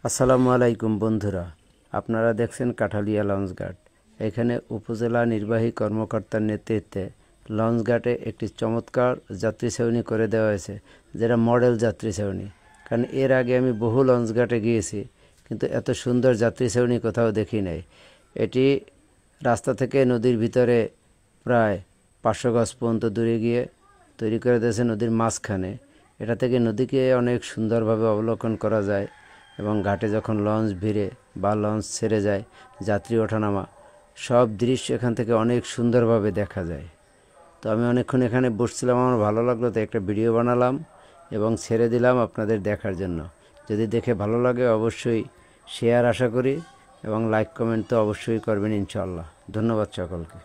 আসসালামু আলাইকুম বন্ধুরা, আপনারা দেখছেন কাঠালিয়া লঞ্চঘাট। এখানে উপজেলা নির্বাহী কর্মকর্তার নেতৃত্বে লঞ্চঘাটে একটি চমৎকার যাত্রী ছাউনি করে দেওয়া হয়েছে, যেটা মডেল যাত্রী ছাউনি। কারণ এর আগে আমি বহু লঞ্চঘাটে গিয়েছি, কিন্তু এত সুন্দর যাত্রী ছাউনি কোথাও দেখি নাই। এটি রাস্তা থেকে নদীর ভিতরে প্রায় 500 গজ পর্যন্ত দূরে গিয়ে তৈরি করে দিয়েছে, নদীর মাঝখানে। এটা থেকে নদীকে অনেক সুন্দরভাবে অবলোকন করা যায় এবং ঘাটে যখন লঞ্চ ভিড়ে বা লঞ্চ ছেড়ে যায়, যাত্রী ওঠানামা সব দৃশ্য এখান থেকে অনেক সুন্দরভাবে দেখা যায়। তো আমি অনেকক্ষণ এখানে বসছিলাম, আমার ভালো লাগলো, তো একটা ভিডিও বানালাম এবং ছেড়ে দিলাম আপনাদের দেখার জন্য। যদি দেখে ভালো লাগে অবশ্যই শেয়ার আশা করি, এবং লাইক কমেন্ট তো অবশ্যই করবেন ইনশাআল্লাহ। ধন্যবাদ সকলকে।